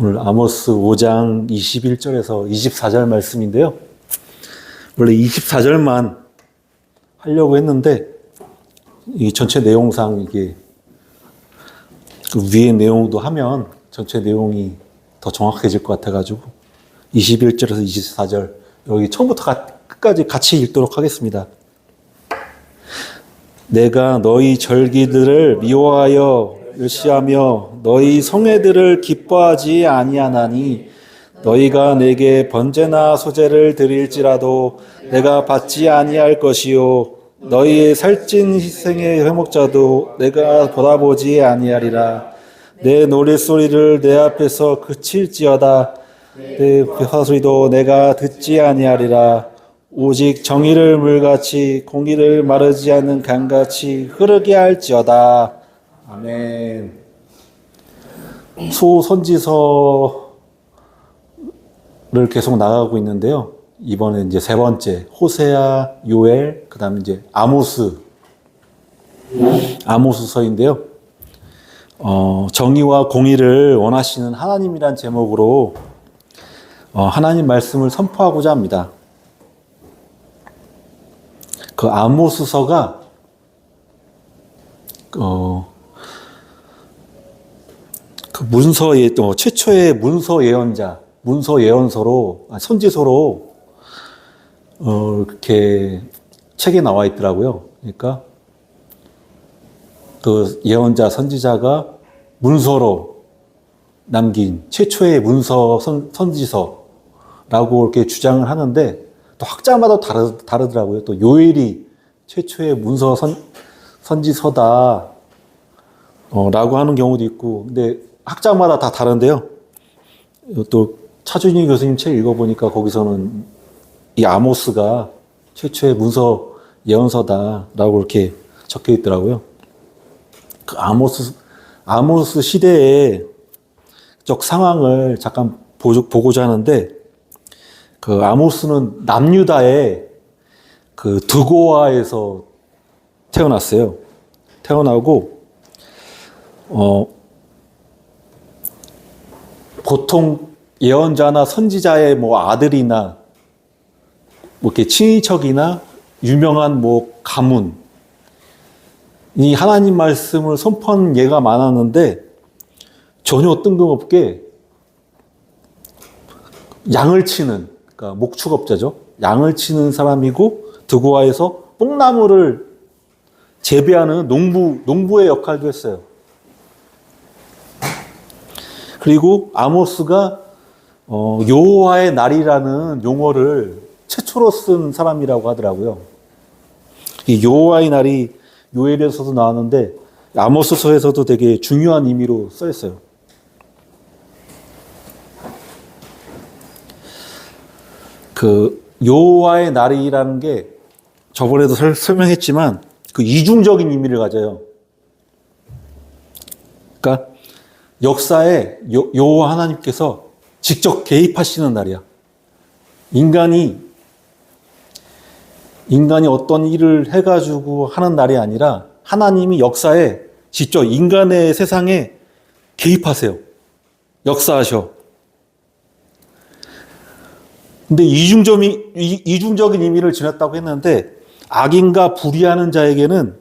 오늘 아모스 5장 21절에서 24절 말씀인데요. 원래 24절만 하려고 했는데 이 전체 내용상 이게 그 위의 내용도 하면 전체 내용이 더 정확해질 것 같아가지고 21절에서 24절 여기 처음부터 끝까지 같이 읽도록 하겠습니다. 내가 너희 절기들을 미워하여 멸시하며 너희 성회들을 기뻐하지 아니하나니 너희가 내게 번제나 소제를 드릴지라도 내가 받지 아니할 것이요 너희의 살찐 희생의 회목자도 내가 보다보지 아니하리라. 내 노랫소리를 내 앞에서 그칠지어다 내 화소리도 내가 듣지 아니하리라. 오직 정의를 물같이 공의를 마르지 않는 강같이 흐르게 할지어다. 아멘. 소선지서를 계속 나가고 있는데요. 이번에 이제 세 번째 호세아, 요엘, 그다음에 이제 아모스서인데요. 정의와 공의를 원하시는 하나님이란 제목으로 하나님 말씀을 선포하고자 합니다. 그 아모스서가 그 문서의 최초의 문서 예언자, 문서 예언서로 선지서로 이렇게 책에 나와 있더라고요. 그러니까 그 예언자 선지자가 문서로 남긴 최초의 문서 선지서라고 이렇게 주장을 하는데 또 학자마다 다르더라고요. 또 요엘이 최초의 문서 선지서다 라고 하는 경우도 있고, 근데 학자마다 다 다른데요. 또 차준희 교수님 책 읽어보니까 거기서는 이 아모스가 최초의 문서 예언서다라고 이렇게 적혀 있더라고요. 그 아모스 시대의 적 상황을 잠깐 보고자 하는데, 그 아모스는 남유다의 그 드고아에서 태어났어요. 태어나고 보통 예언자나 선지자의 뭐 아들이나 뭐 이렇게 친인척이나 유명한 뭐 가문 이 하나님 말씀을 선포한 예가 많았는데 전혀 뜬금없게 양을 치는, 그러니까 목축업자죠. 양을 치는 사람이고 드고아에서 뽕나무를 재배하는 농부의 역할도 했어요. 그리고 아모스가 여호와의 날이라는 용어를 최초로 쓴 사람이라고 하더라고요. 이 여호와의 날이 요엘에서도 나왔는데 아모스서에서도 되게 중요한 의미로 써 있어요. 그 여호와의 날이라는 게 저번에도 설명했지만 그 이중적인 의미를 가져요. 그러니까 역사에 여호와 하나님께서 직접 개입하시는 날이야. 인간이 어떤 일을 해가지고 하는 날이 아니라 하나님이 역사에 직접 인간의 세상에 개입하세요. 역사하셔. 근데 이중적인 의미를 지녔다고 했는데 악인과 불의하는 자에게는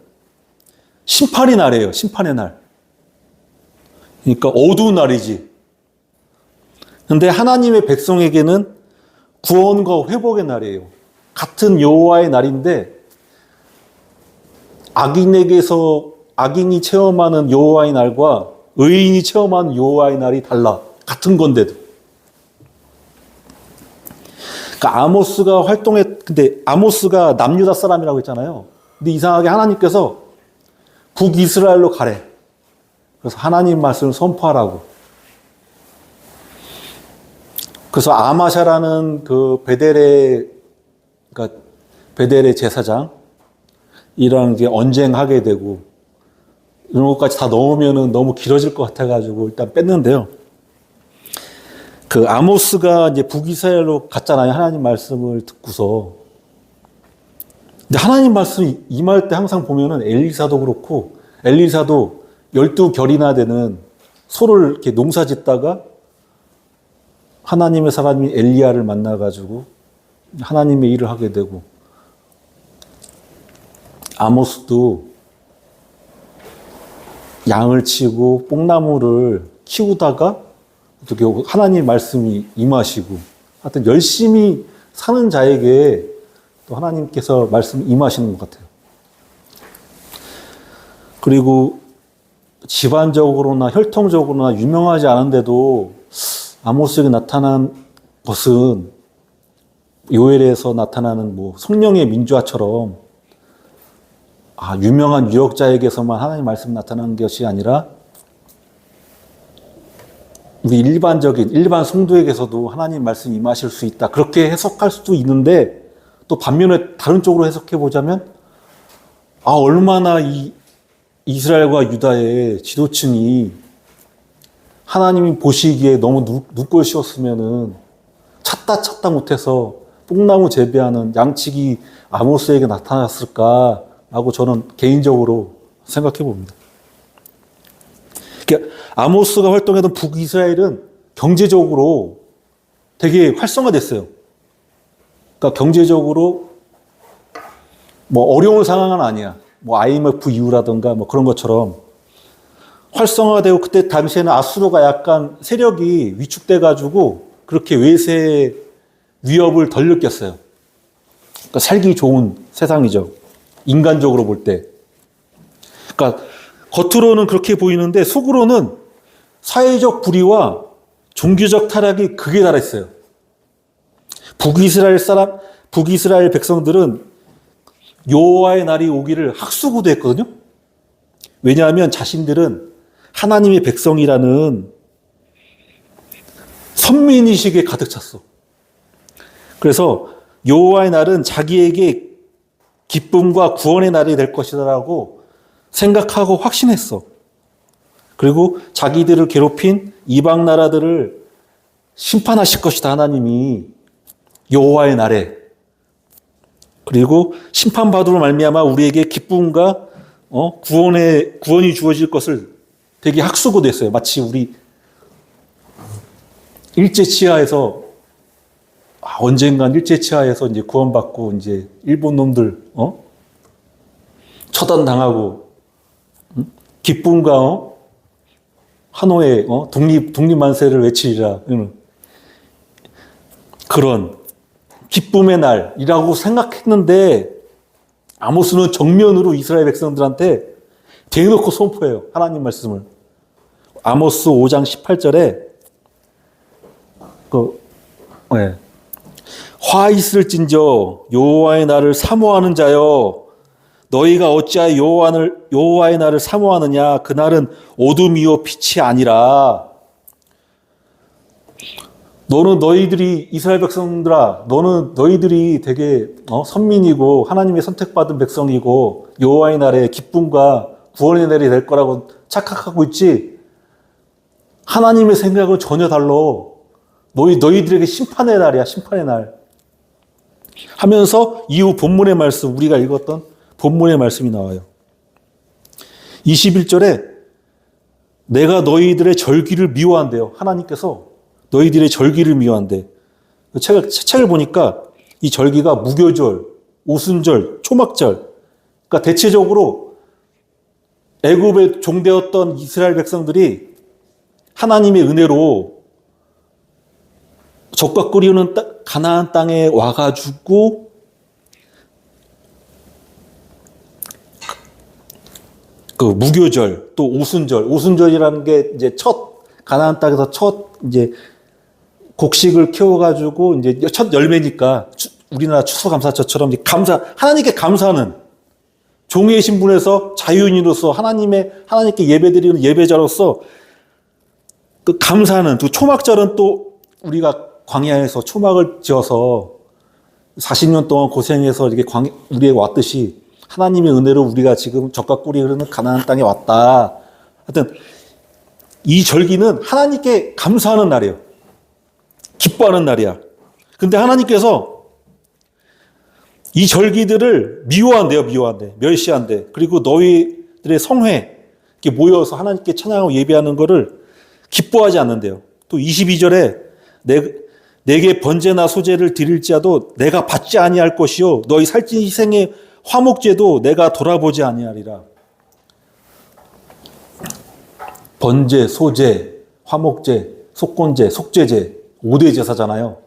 심판의 날이에요. 심판의 날. 그러니까 어두운 날이지. 근데 하나님의 백성에게는 구원과 회복의 날이에요. 같은 여호와의 날인데 악인이 체험하는 여호와의 날과 의인이 체험하는 여호와의 날이 달라. 같은 건데도. 그러니까 근데 아모스가 남유다 사람이라고 했잖아요. 근데 이상하게 하나님께서 북이스라엘로 가래. 그래서 하나님 말씀을 선포하라고. 그래서 아마샤라는 그 베델의 제사장, 이런 게 언쟁하게 되고, 이런 것까지 다 넣으면은 너무 길어질 것 같아가지고 일단 뺐는데요. 그 아모스가 이제 북이스라엘로 갔잖아요. 하나님 말씀을 듣고서. 근데 하나님 말씀이 임할 때 항상 보면은 엘리사도 그렇고, 엘리사도 12결이나 되는 소를 이렇게 농사 짓다가 하나님의 사람이 엘리야를 만나가지고 하나님의 일을 하게 되고, 아모스도 양을 치고 뽕나무를 키우다가 어떻게 하나님 말씀이 임하시고, 하여튼 열심히 사는 자에게 또 하나님께서 말씀 임하시는 것 같아요. 그리고 집안적으로나 혈통적으로나 유명하지 않은데도 아모스에게 나타난 것은 요엘에서 나타나는 뭐 성령의 민주화처럼 유명한 유력자에게서만 하나님 말씀이 나타나는 것이 아니라 우리 일반 성도에게서도 하나님 말씀이 임하실 수 있다. 그렇게 해석할 수도 있는데, 또 반면에 다른 쪽으로 해석해 보자면 얼마나 이 이스라엘과 유다의 지도층이 하나님이 보시기에 너무 눈꼴시었으면은 찾다 못해서 뽕나무 재배하는 양치기 아모스에게 나타났을까라고 저는 개인적으로 생각해 봅니다. 그러니까 아모스가 활동했던 북이스라엘은 경제적으로 되게 활성화됐어요. 그러니까 경제적으로 뭐 어려운 상황은 아니야. 뭐 IMF 이후라든가 뭐 그런 것처럼 활성화되고, 그때 당시에는 아수르가 약간 세력이 위축돼가지고 그렇게 외세의 위협을 덜 느꼈어요. 그러니까 살기 좋은 세상이죠. 인간적으로 볼 때. 그러니까 겉으로는 그렇게 보이는데 속으로는 사회적 불의와 종교적 타락이 극에 달했어요. 북이스라엘 백성들은 여호와의 날이 오기를 학수고대했거든요. 왜냐하면 자신들은 하나님의 백성이라는 선민의식에 가득 찼어. 그래서 여호와의 날은 자기에게 기쁨과 구원의 날이 될 것이라고 생각하고 확신했어. 그리고 자기들을 괴롭힌 이방 나라들을 심판하실 것이다, 하나님이 여호와의 날에. 그리고 심판받으로 말미암아 우리에게 기쁨과 구원이 주어질 것을 되게 학수고됐어요. 마치 우리 일제치하에서 언젠간 일제치하에서 이제 구원받고 이제 일본 놈들 처단당하고 기쁨과 한호의 독립만세를 외치리라, 그런 기쁨의 날이라고 생각했는데, 아모스는 정면으로 이스라엘 백성들한테 대놓고 선포해요. 하나님 말씀을. 아모스 5장 18절에 화 있을진저 여호와의 날을 사모하는 자여, 너희가 어찌하여 여호와의 날을 사모하느냐? 그날은 어둠이요 빛이 아니라. 너희들이 이스라엘 백성들아, 너희들이 되게 선민이고 하나님의 선택받은 백성이고 여호와의 날에 기쁨과 구원의 날이 될 거라고 착각하고 있지. 하나님의 생각은 전혀 달라. 너희들에게 심판의 날이야, 심판의 날. 하면서 이후 본문의 말씀, 우리가 읽었던 본문의 말씀이 나와요. 21절에 내가 너희들의 절기를 미워한대요. 하나님께서 너희들의 절기를 미워한대. 책을 보니까 이 절기가 무교절, 오순절, 초막절. 그러니까 대체적으로 애굽에 종되었던 이스라엘 백성들이 하나님의 은혜로 적과 끓이는 가나안 땅에 와가지고 그 무교절, 또 오순절이라는 게 이제 가나안 땅에서 이제 곡식을 키워가지고 이제 첫 열매니까 우리나라 추수감사절처럼 하나님께 감사하는 종의 신분에서 자유인으로서 하나님께 예배드리는 예배자로서 그 감사하는 그 초막절은 또 우리가 광야에서 초막을 지어서 40년 동안 고생해서 이렇게 우리에게 왔듯이 하나님의 은혜로 우리가 지금 적과 꿀이 흐르는 가나안 땅에 왔다. 하여튼 이 절기는 하나님께 감사하는 날이에요. 기뻐하는 날이야. 근데 하나님께서 이 절기들을 미워한대요. 멸시한대. 그리고 너희들의 성회 이렇게 모여서 하나님께 찬양하고 예배하는 거를 기뻐하지 않는데요. 또 22절에 내게 번제나 소제를 드릴지라도 내가 받지 아니할 것이요 너희 살찐 희생의 화목제도 내가 돌아보지 아니하리라. 번제, 소제, 화목제, 속건제, 속죄제 5대 제사잖아요.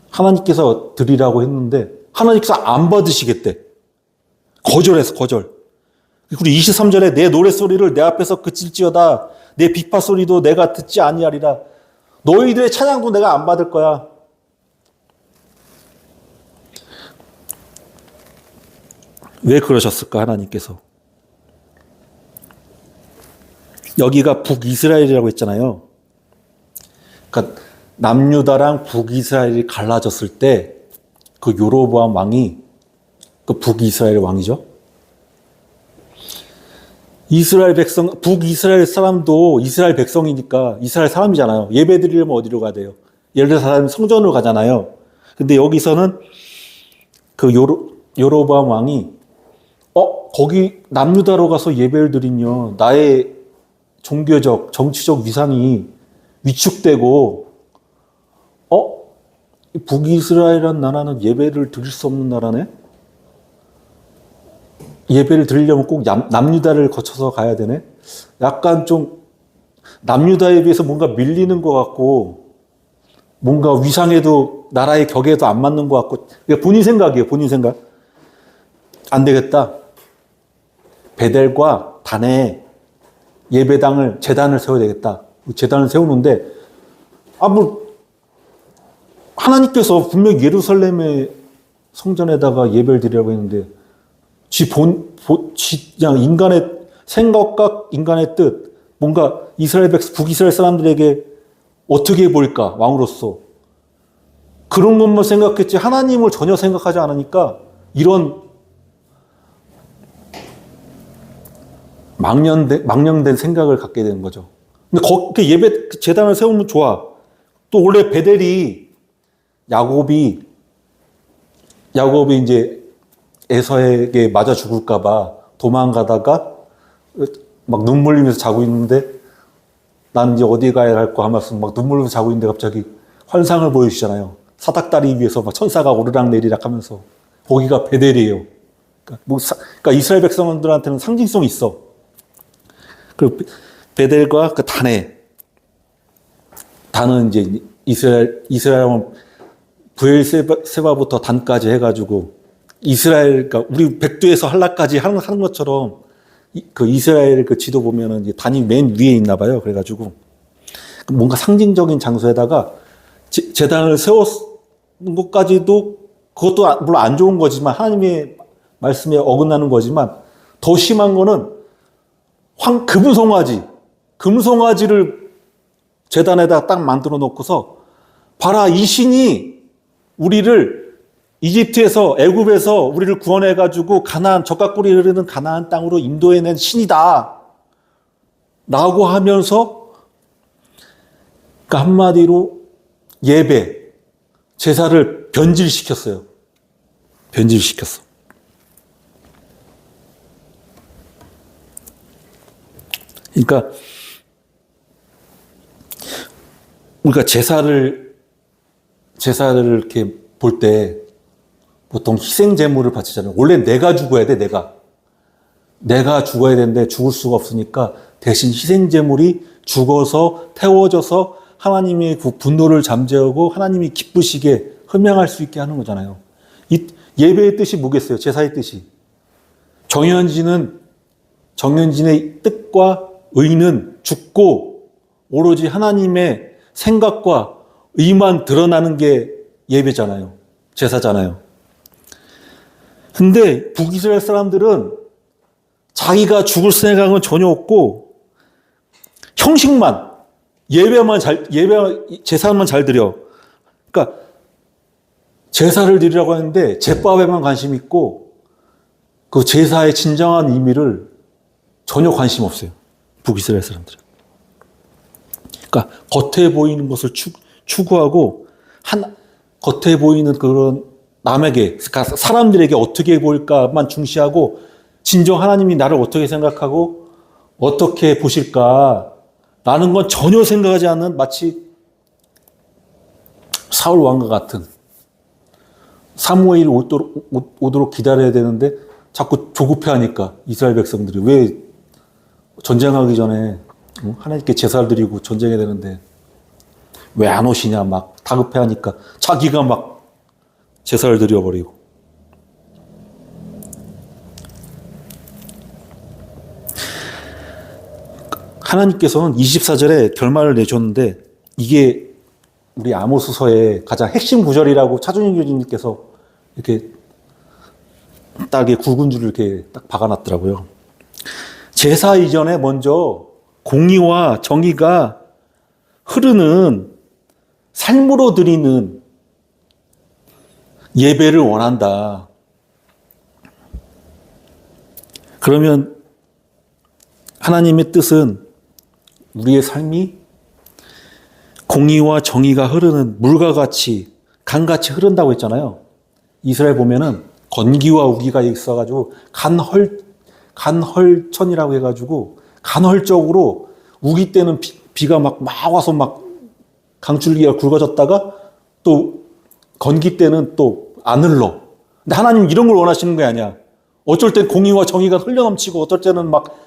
하나님께서 드리라고 했는데 하나님께서 안 받으시겠대. 거절했어, 거절. 그리고 23절에 내 노랫소리를 내 앞에서 그칠지어다 내 비파 소리도 내가 듣지 아니하리라. 너희들의 찬양도 내가 안 받을 거야. 왜 그러셨을까 하나님께서? 여기가 북이스라엘이라고 했잖아요. 그러니까 남유다랑 북이스라엘이 갈라졌을 때 그 여로보암 왕이 그 북이스라엘 왕이죠. 이스라엘 백성, 북이스라엘 사람도 이스라엘 백성이니까 이스라엘 사람이잖아요. 예배 드리려면 어디로 가야 돼요? 예를 들어 사람이 성전으로 가잖아요. 근데 여기서는 그 여로보암 왕이 거기 남유다로 가서 예배를 드리면 나의 종교적, 정치적 위상이 위축되고 북이스라엘이라는 나라는 예배를 드릴 수 없는 나라네? 예배를 드리려면 꼭 남유다를 거쳐서 가야 되네? 약간 좀 남유다에 비해서 뭔가 밀리는 것 같고 뭔가 위상에도 나라의 격에도 안 맞는 것 같고 본인 생각이에요. 본인 생각. 안 되겠다. 베델과 단에 예배당을 제단을 세워야 되겠다. 제단을 세우는데 하나님께서 분명히 예루살렘의 성전에다가 예배를 드리라고 했는데 그냥 인간의 생각과 인간의 뜻, 뭔가 북이스라엘 사람들에게 어떻게 보일까, 왕으로서. 그런 것만 생각했지, 하나님을 전혀 생각하지 않으니까, 이런 망령된 생각을 갖게 되는 거죠. 근데 예배, 제단을 세우면 좋아. 또 원래 베델이 야곱이 이제 에서에게 맞아 죽을까봐 도망가다가 막 눈물 흘리면서 자고 있는데 나는 이제 어디 가야 할까 하면서 막 눈물 흘리면서 자고 있는데 갑자기 환상을 보여주잖아요. 사닥다리 위에서 막 천사가 오르락 내리락 하면서 거기가 베델이에요. 그러니까 이스라엘 백성들한테는 상징성이 있어. 그리고 베델과 그 단은 이제 이스라엘은 부엘세바부터 단까지 해가지고 그러니까 우리 백두에서 한라까지 하는 것처럼 그 이스라엘 그 지도 보면은 이제 단이 맨 위에 있나 봐요. 그래가지고 뭔가 상징적인 장소에다가 제단을 세웠는 것까지도 그것도 물론 안 좋은 거지만 하나님의 말씀에 어긋나는 거지만 더 심한 거는 금송아지를 제단에다 딱 만들어 놓고서 봐라 이 신이 우리를 이집트에서 애굽에서 우리를 구원해가지고 젖가꿀이 흐르는 가나안 땅으로 인도해낸 신이다 라고 하면서 그 한마디로 예배, 제사를 변질시켰어요. 변질시켰어. 그러니까 우리가 제사를 이렇게 볼 때 보통 희생 제물을 바치잖아요. 원래 내가 죽어야 돼, 내가 죽어야 되는데 죽을 수가 없으니까 대신 희생 제물이 죽어서 태워져서 하나님의 그 분노를 잠재우고 하나님이 기쁘시게 흠양할 수 있게 하는 거잖아요. 이 예배의 뜻이 뭐겠어요? 제사의 뜻이. 정현진의 뜻과 의는 죽고 오로지 하나님의 생각과 의만 드러나는 게 예배잖아요. 제사잖아요. 근데 북이스라엘 사람들은 자기가 죽을 생각은 전혀 없고 형식만 제사만 잘 드려. 그러니까 제사를 드리라고 하는데 제밥에만 관심 있고 그 제사의 진정한 의미를 전혀 관심 없어요. 북이스라엘 사람들은. 그러니까 겉에 보이는 것을 추구하고 겉에 보이는 그런 남에게, 그러니까 사람들에게 어떻게 보일까만 중시하고 진정 하나님이 나를 어떻게 생각하고 어떻게 보실까라는 건 전혀 생각하지 않는 마치 사울 왕과 같은 사무엘이 오도록 기다려야 되는데 자꾸 조급해하니까 이스라엘 백성들이 왜 전쟁하기 전에 하나님께 제사를 드리고 전쟁해야 되는데 왜 안 오시냐 막 다급해하니까 자기가 막 제사를 드려버리고. 하나님께서는 24절에 결말을 내줬는데 이게 우리 아모스서의 가장 핵심 구절이라고 차준희 교수님께서 이렇게 딱에 굵은 줄을 이렇게 딱 박아놨더라고요. 제사 이전에 먼저 공의와 정의가 흐르는 삶으로 드리는 예배를 원한다. 그러면 하나님의 뜻은 우리의 삶이 공의와 정의가 흐르는 물과 같이 강같이 흐른다고 했잖아요. 이스라엘 보면은 건기와 우기가 있어가지고 간헐천이라고 해가지고 간헐적으로 우기 때는 비가 막 와서 막 강줄기가 굵어졌다가 또 건기 때는 또 안 흘러. 근데 하나님 이런 걸 원하시는 게 아니야. 어쩔 땐 공의와 정의가 흘러넘치고 어쩔 때는 막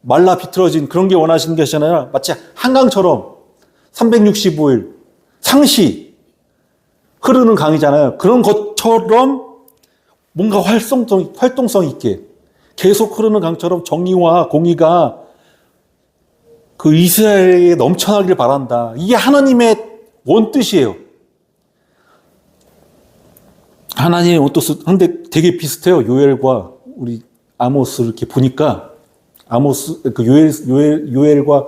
말라 비틀어진 그런 게 원하시는 게 아니라 마치 한강처럼 365일 상시 흐르는 강이잖아요. 그런 것처럼 뭔가 활동성 있게 계속 흐르는 강처럼 정의와 공의가 그 이스라엘에 넘쳐나기를 바란다. 이게 하나님의 원뜻이에요. 하나님의 원뜻은 근데 되게 비슷해요. 요엘과 우리 아모스 이렇게 보니까 요엘과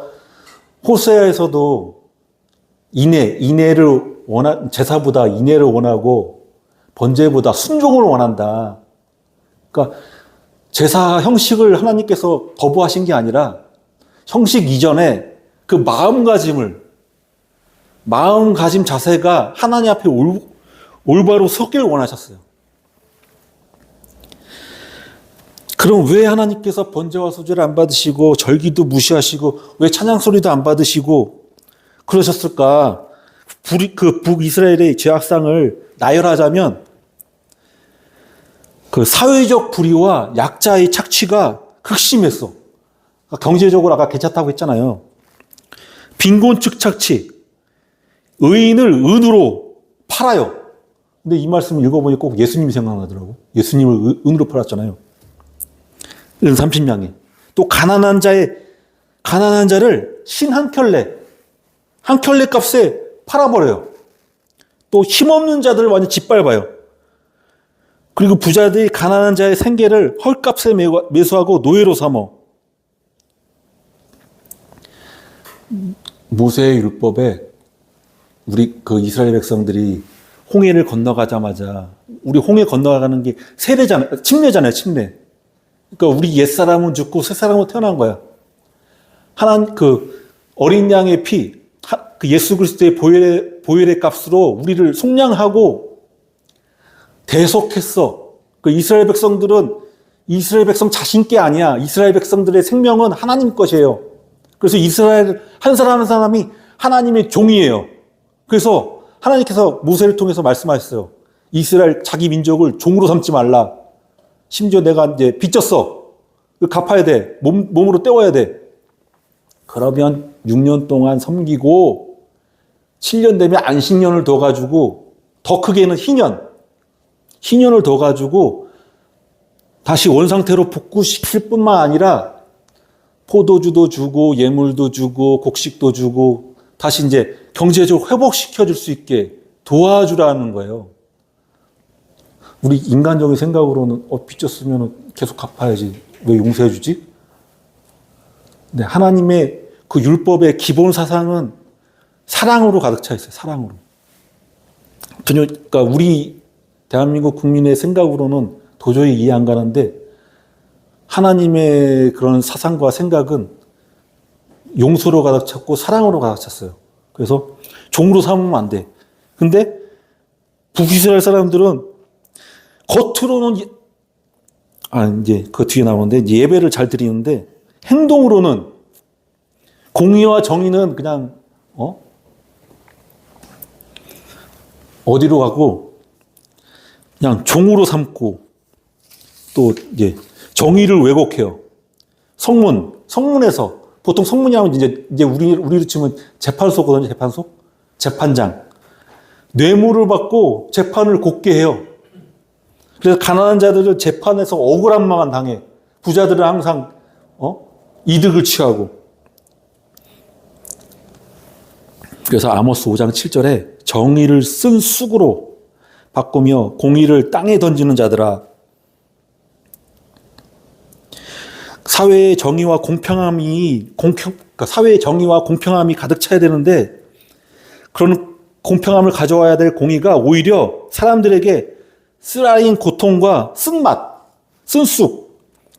호세아에서도 인애를 제사보다 인애를 원하고 번제보다 순종을 원한다. 그러니까 제사 형식을 하나님께서 거부하신 게 아니라 형식 이전에 그 마음가짐 자세가 하나님 앞에 올바로 섰길 원하셨어요. 그럼 왜 하나님께서 번제와 소제를 안 받으시고 절기도 무시하시고 왜 찬양 소리도 안 받으시고 그러셨을까? 그 북이스라엘의 죄악상을 나열하자면 그 사회적 불의와 약자의 착취가 극심했어. 경제적으로 아까 괜찮다고 했잖아요. 빈곤층 착취, 의인을 은으로 팔아요. 근데 이 말씀을 읽어보니 꼭 예수님이 생각나더라고. 예수님을 은으로 팔았잖아요. 은 30냥에. 또 가난한 자를 신 한 켤레 값에 팔아버려요. 또 힘없는 자들을 완전 짓밟아요. 그리고 부자들이 가난한 자의 생계를 헐값에 매수하고 노예로 삼어. 모세의 율법에 우리 그 이스라엘 백성들이 홍해를 건너가자마자 우리 홍해 건너가는 게 세례잖아요. 침례잖아요. 침례. 그러니까 우리 옛사람은 죽고 새사람은 태어난 거야. 그 어린 양의 피, 그 예수 그리스도의 보혈의 값으로 우리를 속량하고 대속했어. 그 이스라엘 백성들은 이스라엘 백성 자신 게 아니야. 이스라엘 백성들의 생명은 하나님 것이에요. 그래서 이스라엘 한 사람 한 사람이 하나님의 종이에요. 그래서 하나님께서 모세를 통해서 말씀하셨어요. 이스라엘 자기 민족을 종으로 삼지 말라. 심지어 내가 이제 빚졌어. 갚아야 돼. 몸으로 때워야 돼. 그러면 6년 동안 섬기고 7년 되면 안식년을 더 가지고 더 크게는 희년을 더 가지고 다시 원상태로 복구시킬 뿐만 아니라 포도주도 주고 예물도 주고 곡식도 주고 다시 이제 경제적으로 회복시켜 줄 수 있게 도와주라는 거예요. 우리 인간적인 생각으로는 빚졌으면 계속 갚아야지. 왜 용서해 주지? 네, 하나님의 그 율법의 기본 사상은 사랑으로 가득 차 있어요. 사랑으로. 그러니까 우리 대한민국 국민의 생각으로는 도저히 이해 안 가는데 하나님의 그런 사상과 생각은 용서로 가득 찼고 사랑으로 가득 찼어요. 그래서 종으로 삼으면 안 돼. 근데 북이스라엘 사람들은 겉으로는 이제 그 뒤에 나오는데 이제 예배를 잘 드리는데 행동으로는 공의와 정의는 그냥 어디로 가고 그냥 종으로 삼고 또 이제 정의를 왜곡해요. 성문에서 보통 성문이 하면 이제 우리로 치면 재판소거든요. 재판소, 재판장. 뇌물을 받고 재판을 곱게 해요. 그래서 가난한 자들을 재판에서 억울함만 당해. 부자들은 항상 이득을 취하고. 그래서 아모스 5장 7절에 정의를 쓴 쑥으로 바꾸며 공의를 땅에 던지는 자들아. 사회의 정의와 사회의 정의와 공평함이 가득 차야 되는데 그런 공평함을 가져와야 될 공의가 오히려 사람들에게 쓰라린 고통과 쓴맛, 쓴쑥,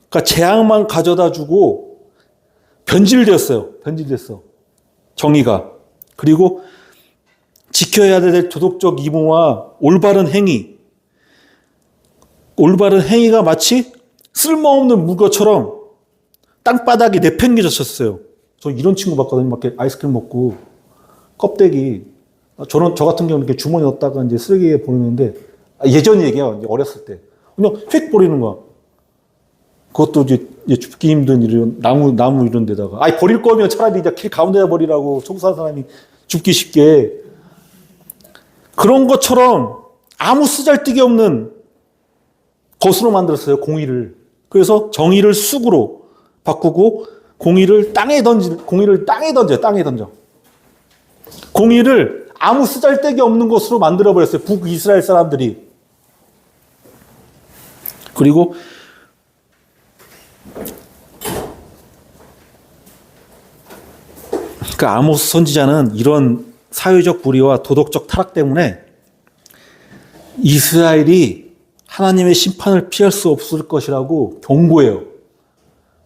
그러니까 재앙만 가져다 주고 변질됐어. 정의가. 그리고 지켜야 될 도덕적 이모와 올바른 행위가 마치 쓸모없는 물건처럼 땅바닥에 내팽개졌었어요. 저 이런 친구 봤거든요. 막 이렇게 아이스크림 먹고 껍데기. 저 같은 경우는 이렇게 주머니에 넣었다가 이제 쓰레기에 버리는데 예전 얘기예요. 이제 어렸을 때 그냥 휙 버리는 거야. 그것도 이제 줍기 힘든 이런 나무 이런 데다가 버릴 거면 차라리 이제 길 가운데다 버리라고 청소하는 사람이 줍기 쉽게. 그런 것처럼 아무 쓰잘데기 없는 것으로 만들었어요. 공의를. 그래서 정의를 쑥으로 바꾸고 공의를 땅에 던져. 공의를 아무 쓰잘데기 없는 것으로 만들어버렸어요. 북이스라엘 사람들이. 그리고 그러니까 아모스 선지자는 이런 사회적 불의와 도덕적 타락 때문에 이스라엘이 하나님의 심판을 피할 수 없을 것이라고 경고해요.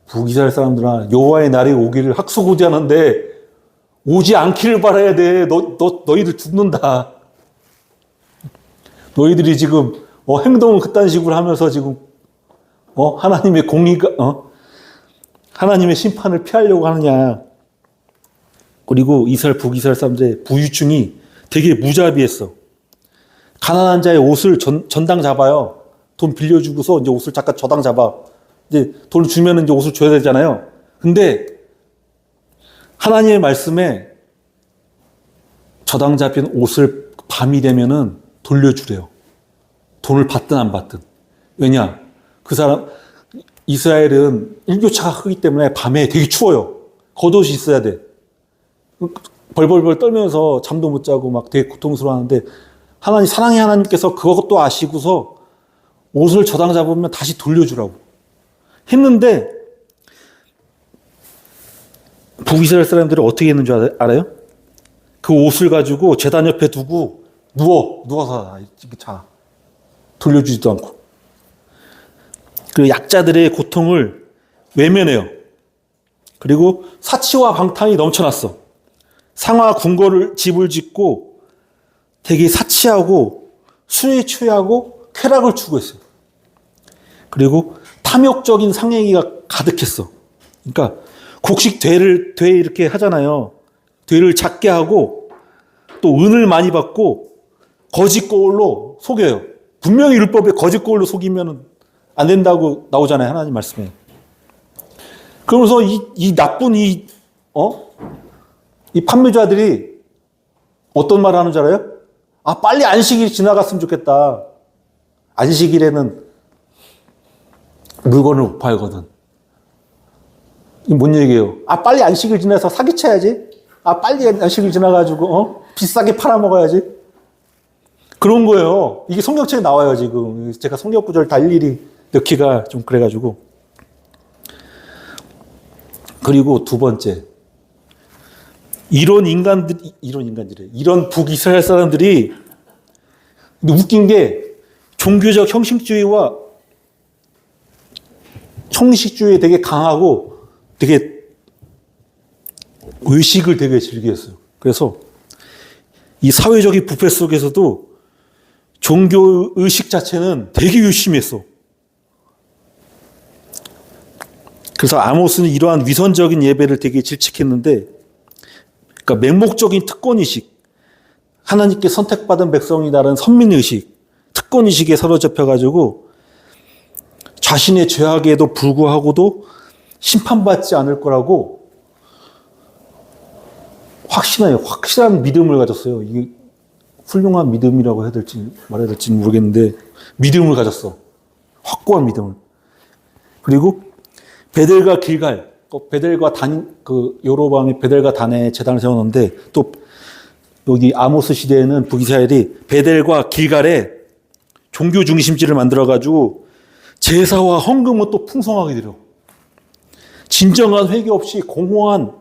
북이스라엘 사람들아, 여호와의 날이 오기를 학수고대하는데 오지 않기를 바라야 돼. 너희들 죽는다. 너희들이 지금 행동을 그딴 식으로 하면서 지금 하나님의 공의가 하나님의 심판을 피하려고 하느냐. 그리고 북이스라엘 사람들의 부유층이 되게 무자비했어. 가난한 자의 옷을 전당 잡아요. 돈 빌려주고서 이제 옷을 잠깐 저당 잡아. 이제 돈 주면 이제 옷을 줘야 되잖아요. 근데 하나님의 말씀에 저당 잡힌 옷을 밤이 되면은 돌려주래요. 돈을 받든 안 받든. 왜냐? 이스라엘은 일교차가 크기 때문에 밤에 되게 추워요. 겉옷이 있어야 돼. 벌벌벌 떨면서 잠도 못 자고 막 되게 고통스러워하는데 사랑의 하나님께서 그것도 아시고서 옷을 저당 잡으면 다시 돌려주라고 했는데 북이스라엘 사람들이 어떻게 했는지 알아요? 그 옷을 가지고 제단 옆에 두고 누워서 이렇게 자. 돌려주지도 않고. 그리고 약자들의 고통을 외면해요. 그리고 사치와 방탕이 넘쳐났어. 상하 궁궐을 집을 짓고 되게 사치하고 술에 취하고 쾌락을 추구했어요. 그리고 탐욕적인 상행위가 가득했어. 그러니까 곡식 돼 이렇게 하잖아요. 되를 작게 하고 또 은을 많이 받고 거짓 거울로 속여요. 분명히 율법에 거짓 거울로 속이면 안 된다고 나오잖아요. 하나님 말씀에. 그러면서 이 나쁜 이 판매자들이 어떤 말을 하는 줄 알아요? 빨리 안식일이 지나갔으면 좋겠다. 안식일에는 물건을 못 팔거든. 이게 뭔 얘기예요? 빨리 안식일 지나서 사기쳐야지. 빨리 안식일 지나가지고 비싸게 팔아먹어야지. 그런 거예요. 이게 성경책에 나와요, 지금. 제가 성경 구절 다 일일이 넣기가 좀 그래가지고. 그리고 두 번째. 이런 북이스라엘 사람들이 웃긴 게 종교적 형식주의에 되게 강하고 되게 의식을 되게 즐겼어요. 그래서 이 사회적인 부패 속에서도 종교 의식 자체는 되게 유심했어. 그래서 아모스는 이러한 위선적인 예배를 되게 질책했는데, 그러니까 맹목적인 특권의식, 하나님께 선택받은 백성이라는 선민의식, 특권의식에 사로잡혀가지고 자신의 죄악에도 불구하고도 심판받지 않을 거라고 확실한 믿음을 가졌어요. 이게 훌륭한 믿음이라고 해야 될지 말해야 될지 모르겠는데 믿음을 가졌어. 확고한 믿음을. 그리고 베델과 길갈, 베델과 단, 여로보암이 베델과 단에 제단을 세웠는데 또 여기 아모스 시대에는 북이스라엘이 베델과 길갈에 종교 중심지를 만들어가지고 제사와 헌금은 또 풍성하게 드려. 진정한 회개 없이 공허한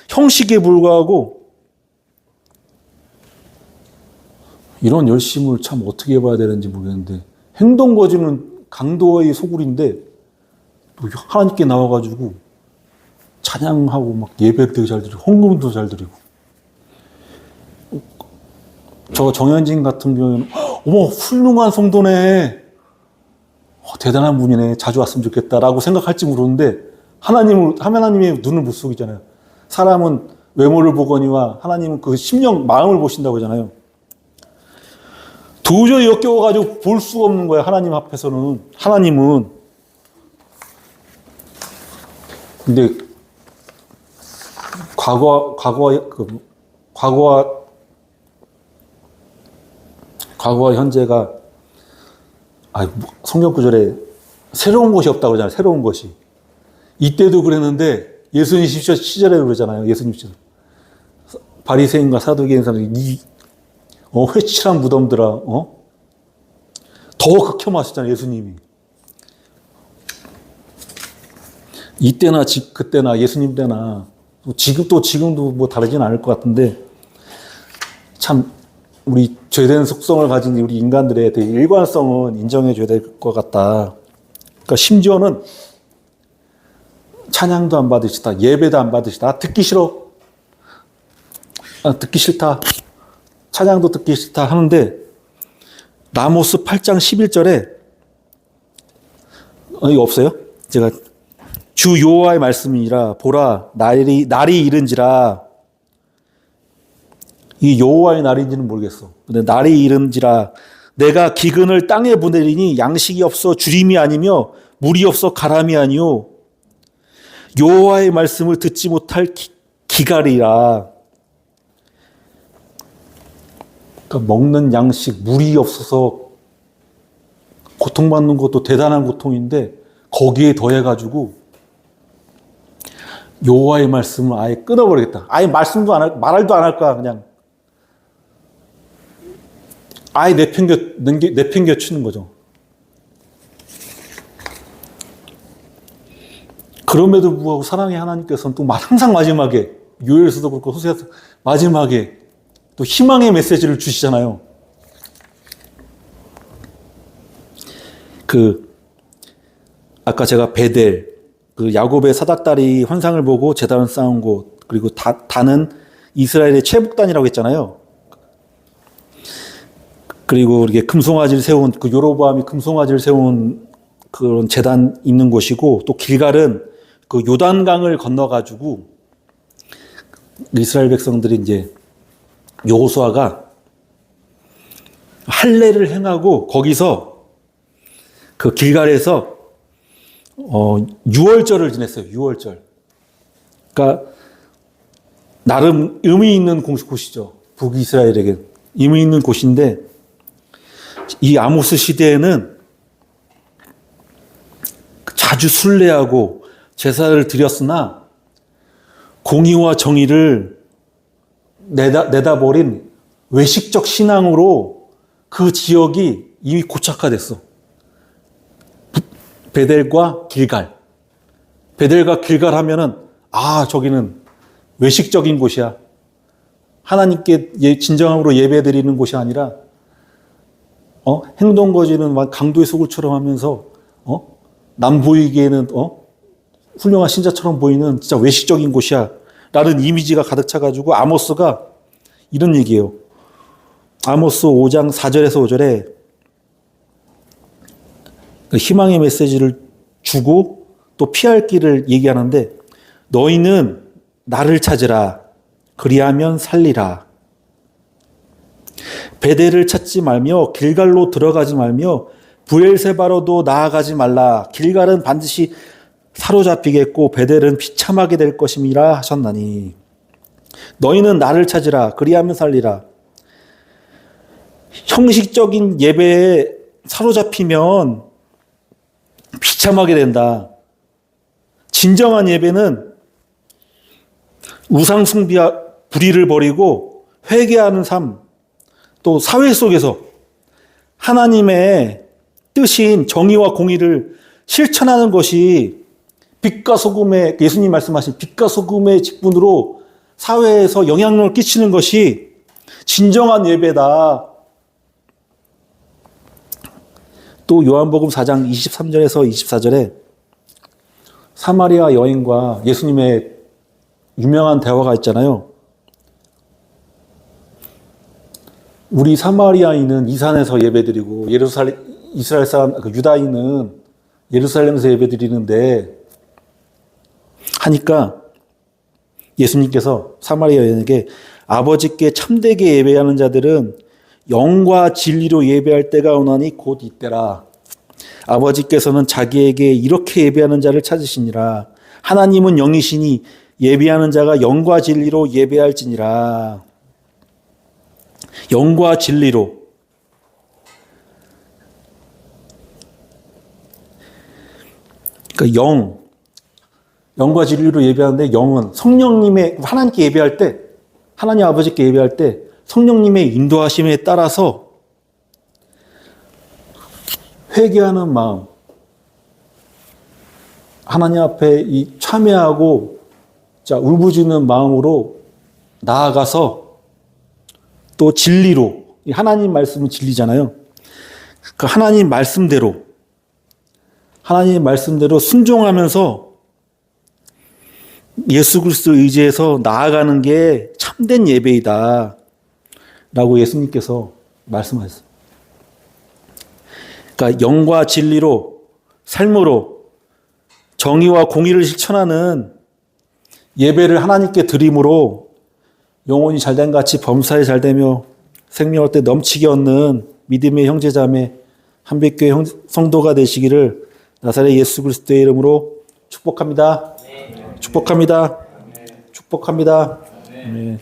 형식에 불과하고 이런 열심을 참 어떻게 해봐야 되는지 모르겠는데 행동 거지는 강도의 소굴인데 또 하나님께 나와가지고 찬양하고 막 예배도 잘 드리고 헌금도 잘 드리고 저 정현진 같은 경우에는 어머 훌륭한 성도네 대단한 분이네 자주 왔으면 좋겠다라고 생각할지 모르는데 하나님의 눈을 못 속이잖아요. 사람은 외모를 보거니와 하나님은 그 심령 마음을 보신다고 하잖아요. 도저히 역겨워가지고 볼 수가 없는 거예요. 하나님 앞에서는. 하나님은. 근데 과거와 현재가 성경 구절에 새로운 것이 없다고 하잖아요. 새로운 것이. 이때도 그랬는데 예수님 시절에 그러잖아요. 예수님 시절. 바리새인과 사두개인 사람들이 회칠한 무덤들아, 더 극혐하셨잖아요, 예수님이. 이때나 그때나 예수님 때나 지금도 뭐 다르진 않을 것 같은데 참 우리 죄된 속성을 가진 우리 인간들의 되게 일관성은 인정해줘야 될 것 같다. 그러니까 심지어는 찬양도 안 받으시다, 예배도 안 받으시다, 듣기 싫어, 듣기 싫다, 찬양도 듣기 싫다 하는데 라모스 8장 11절에 이거 없어요? 제가 주 여호와의 말씀이니라 보라 날이 이른지라 이 여호와의 날인지는 모르겠어. 근데 날이 이른지라 내가 기근을 땅에 보내리니 양식이 없어 주림이 아니며 물이 없어 가람이 아니요 여호와의 말씀을 듣지 못할 기갈이라. 그러니까 먹는 양식, 물이 없어서 고통받는 것도 대단한 고통인데 거기에 더해가지고 여호와의 말씀을 아예 끊어버리겠다. 아예 말씀도 안 할, 말도 안 할 거야 그냥. 아예 내팽겨 치는 거죠. 그럼에도 불구하고 사랑의 하나님께서는 또 항상 마지막에 요엘서도 그렇고 호세아서 마지막에 또 희망의 메시지를 주시잖아요. 아까 제가 베델, 야곱의 사닥다리 환상을 보고 제단을 쌓은 곳, 그리고 단은 이스라엘의 최북단이라고 했잖아요. 그리고 이렇게 금송아지를 세운, 여로보암이 금송아지를 세운 그런 제단 있는 곳이고, 또 길갈은 요단강을 건너가지고 이스라엘 백성들이 이제 여호수아가 할례를 행하고 거기서 길갈에서 유월절을 지냈어요. 유월절. 그러니까 나름 의미 있는 곳이죠. 북이스라엘에게 의미 있는 곳인데 이 아모스 시대에는 자주 순례하고 제사를 드렸으나 공의와 정의를 내다버린 외식적 신앙으로 그 지역이 이미 고착화됐어. 베델과 길갈. 베델과 길갈 하면은 저기는 외식적인 곳이야. 하나님께 진정으로 예배드리는 곳이 아니라 행동 거지는 막 강도의 소굴처럼 하면서 남 보이기에는 훌륭한 신자처럼 보이는 진짜 외식적인 곳이야 라는 이미지가 가득 차가지고 아모스가 이런 얘기예요. 아모스 5장 4절에서 5절에 희망의 메시지를 주고 또 피할 길을 얘기하는데 너희는 나를 찾으라 그리하면 살리라. 베델을 찾지 말며 길갈로 들어가지 말며 브엘세바로도 나아가지 말라. 길갈은 반드시 사로잡히겠고 베델은 비참하게 될 것임이라 하셨나니 너희는 나를 찾으라. 그리하면 살리라. 형식적인 예배에 사로잡히면 비참하게 된다. 진정한 예배는 우상 숭배와 불의를 버리고 회개하는 삶, 또 사회 속에서 하나님의 뜻인 정의와 공의를 실천하는 것이 빛과 소금의, 예수님 말씀하신 빛과 소금의 직분으로 사회에서 영향력을 끼치는 것이 진정한 예배다. 또 요한복음 4장 23절에서 24절에 사마리아 여인과 예수님의 유명한 대화가 있잖아요. 우리 사마리아인은 이 산에서 예배드리고 이스라엘 사람, 유다인은 예루살렘에서 예배드리는데 하니까 예수님께서 사마리아 여인에게 아버지께 참되게 예배하는 자들은 영과 진리로 예배할 때가 오나니 곧 이때라. 아버지께서는 자기에게 이렇게 예배하는 자를 찾으시니라. 하나님은 영이시니 예배하는 자가 영과 진리로 예배할지니라. 영과 진리로. 그러니까 영과 진리로 예배하는데 영은 성령님의, 하나님께 예배할 때, 하나님 아버지께 예배할 때 성령님의 인도하심에 따라서 회개하는 마음, 하나님 앞에 이 참회하고 울부짖는 마음으로 나아가서 또 진리로, 하나님 말씀은 진리잖아요. 그 하나님 말씀대로 순종하면서 예수 그리스도 의지해서 나아가는 게 참된 예배이다 라고 예수님께서 말씀하셨어요. 그러니까 영과 진리로, 삶으로 정의와 공의를 실천하는 예배를 하나님께 드림으로 영혼이 잘된 같이 범사에 잘되며 생명할 때 넘치게 얻는 믿음의 형제자매 한백교회 성도가 되시기를 나사렛 예수 그리스도의 이름으로 축복합니다. 축복합니다. 축복합니다. 네.